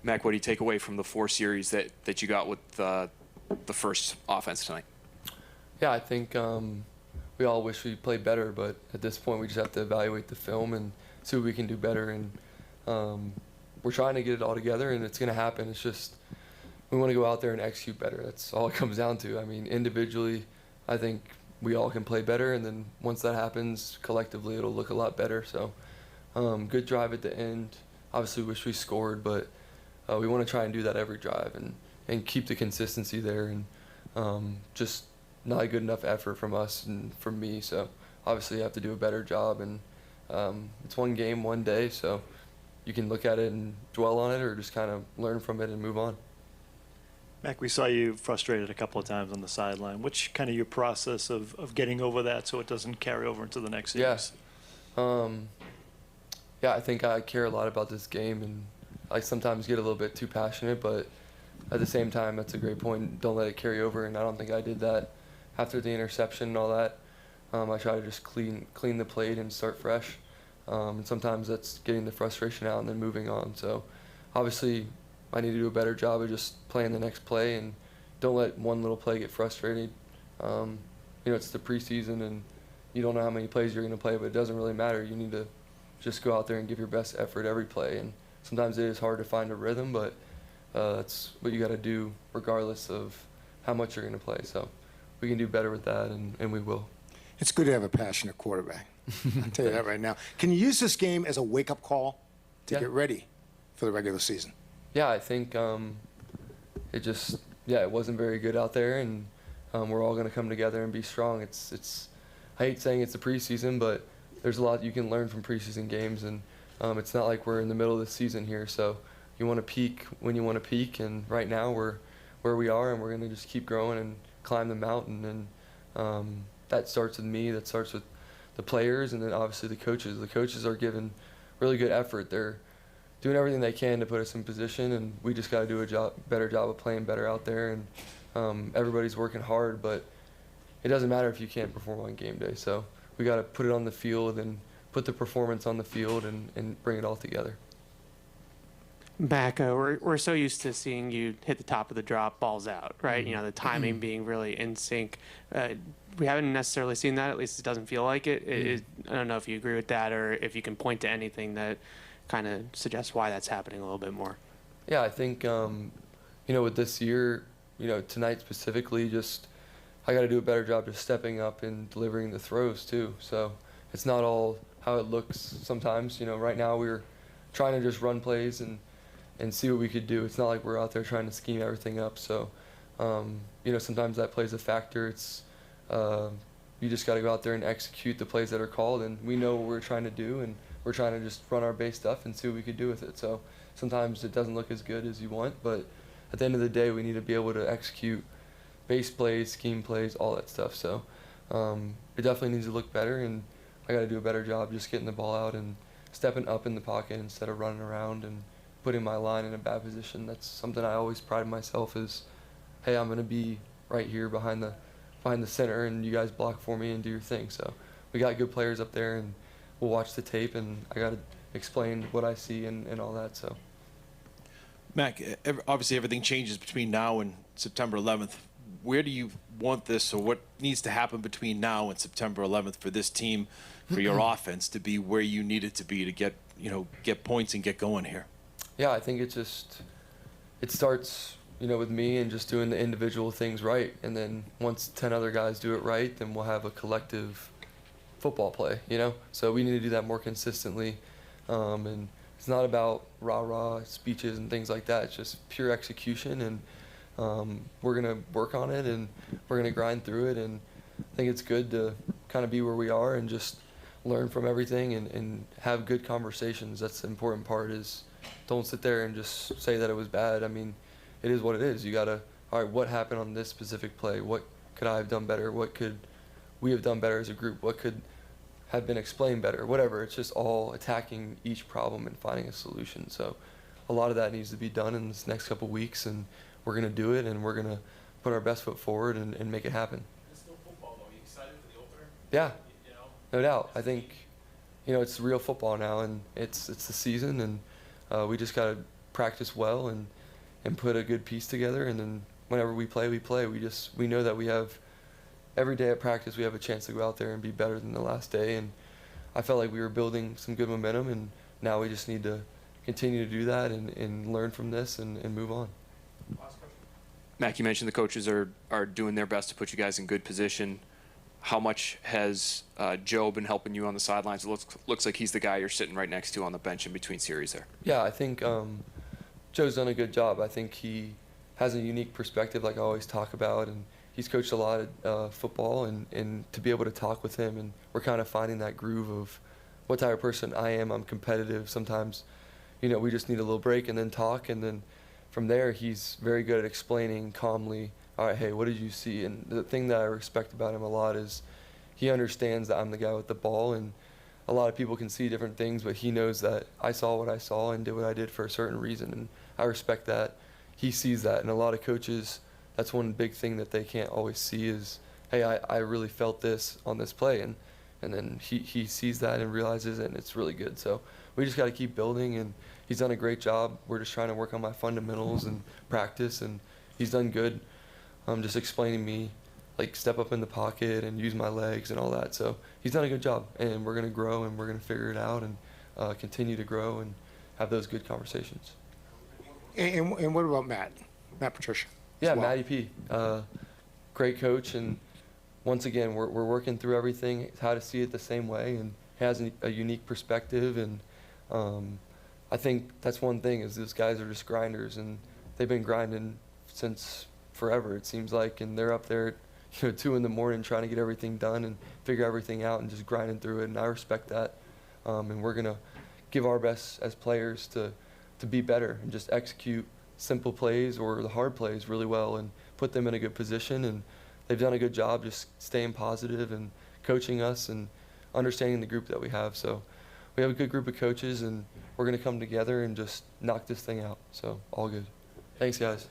Mac, what do you take away from the 4 series that you got with the first offense tonight? Yeah, I think we all wish we played better, but at this point we just have to evaluate the film and see what we can do better. And we're trying to get it all together, and it's going to happen. It's just we want to go out there and execute better. That's all it comes down to. I mean, individually, I think we all can play better, and then once that happens, collectively it'll look a lot better. So good drive at the end. Obviously wish we scored, but we want to try and do that every drive and keep the consistency there, and just not a good enough effort from us and from me. So obviously you have to do a better job, and it's one game, one day, so you can look at it and dwell on it or just kind of learn from it and move on. Mac, we saw you frustrated a couple of times on the sideline. What's kind of your process of getting over that so it doesn't carry over into the next series? Yeah, I think I care a lot about this game, and I sometimes get a little bit too passionate, but at the same time, that's a great point. Don't let it carry over, and I don't think I did that after the interception and all that. I try to just clean the plate and start fresh, and sometimes that's getting the frustration out and then moving on. So obviously I need to do a better job of just playing the next play and don't let one little play get frustrated. It's the preseason, and you don't know how many plays you're going to play, but it doesn't really matter. You need to just go out there and give your best effort every play, and sometimes it is hard to find a rhythm, but that's what you got to do regardless of how much you're going to play. So we can do better with that, and we will. It's good to have a passionate quarterback. I'll tell you that right now. Can you use this game as a wake-up call to get ready for the regular season? Yeah, I think it wasn't very good out there, and we're all going to come together and be strong. It's I hate saying it's the preseason, but there's a lot you can learn from preseason games, and it's not like we're in the middle of the season here, so you want to peak when you want to peak, and right now we're where we are, and we're going to just keep growing and climb the mountain, and that starts with me, that starts with the players, and then obviously the coaches. The coaches are giving really good effort. They're doing everything they can to put us in position, and we just got to do a better job of playing better out there, and everybody's working hard, but it doesn't matter if you can't perform on game day, so we got to put it on the field and put the performance on the field and bring it all together. Mac, we're so used to seeing you hit the top of the drop, balls out, right? Mm-hmm. The timing being really in sync. We haven't necessarily seen that, at least it doesn't feel like it. I don't know if you agree with that or if you can point to anything that kind of suggests why that's happening a little bit more. Yeah, I think, with this year, tonight specifically, just I got to do a better job just stepping up and delivering the throws too. So it's not all how it looks sometimes. Right now we're trying to just run plays and see what we could do. It's not like we're out there trying to scheme everything up. So, sometimes that plays a factor. It's you just got to go out there and execute the plays that are called, and we know what we're trying to do, and we're trying to just run our base stuff and see what we could do with it. So sometimes it doesn't look as good as you want, but at the end of the day, we need to be able to execute base plays, scheme plays, all that stuff. So it definitely needs to look better, and I got to do a better job just getting the ball out and stepping up in the pocket instead of running around and putting my line in a bad position. That's something I always pride myself is, hey, I'm going to be right here behind the center, and you guys block for me and do your thing. So we got good players up there, and we'll watch the tape, and I got to explain what I see and all that. So, Mac, obviously everything changes between now and September 11th. Where do you want this, or what needs to happen between now and September 11th for this team, for your offense to be where you need it to be to get points and get going here? Yeah, I think it starts, with me and just doing the individual things right. And then once 10 other guys do it right, then we'll have a collective football play, So we need to do that more consistently. And it's not about rah-rah speeches and things like that. It's just pure execution, and we're going to work on it, and we're going to grind through it. And I think it's good to kind of be where we are and just learn from everything and have good conversations. That's the important part, is don't sit there and just say that it was bad. I mean, it is what it is. You got to, all right, what happened on this specific play? What could I have done better? What could we have done better as a group? What could have been explained better? Whatever. It's just all attacking each problem and finding a solution. So a lot of that needs to be done in this next couple weeks, and we're going to do it, and we're going to put our best foot forward and make it happen. It's still football, though. Are you excited for the opener? Yeah, no doubt. I think, it's real football now, and it's the season, and we just got to practice well and put a good piece together, and then whenever we play, we play. We know that we have every day at practice we have a chance to go out there and be better than the last day, and I felt like we were building some good momentum, and now we just need to continue to do that and learn from this and move on. Mac, you mentioned the coaches are doing their best to put you guys in good position. How much has Joe been helping you on the sidelines? It looks like he's the guy you're sitting right next to on the bench in between series there. Yeah, I think Joe's done a good job. I think he has a unique perspective, like I always talk about, and he's coached a lot of football, and to be able to talk with him, and we're kind of finding that groove of what type of person I am. I'm competitive. Sometimes, we just need a little break and then talk, and then from there, he's very good at explaining calmly, all right, hey, what did you see? And the thing that I respect about him a lot is he understands that I'm the guy with the ball, and a lot of people can see different things, but he knows that I saw what I saw and did what I did for a certain reason, and I respect that. He sees that, and a lot of coaches, that's one big thing that they can't always see is, hey, I really felt this on this play, and then he sees that and realizes it, and it's really good. So we just got to keep building, and he's done a great job. We're just trying to work on my fundamentals and practice, and he's done good. Just explaining me, like, step up in the pocket and use my legs and all that. So he's done a good job, and we're going to grow, and we're going to figure it out and continue to grow and have those good conversations. And what about Matt Patricia? Yeah, as well? Matty P. Great coach, and once again, we're working through everything, how to see it the same way, and he has a unique perspective, and I think that's one thing is these guys are just grinders, and they've been grinding since forever, it seems like, and they're up there at 2 in the morning trying to get everything done and figure everything out and just grinding through it, and I respect that, and we're going to give our best as players to be better and just execute simple plays or the hard plays really well and put them in a good position, and they've done a good job just staying positive and coaching us and understanding the group that we have. So we have a good group of coaches, and we're going to come together and just knock this thing out. So all good. Thanks, guys.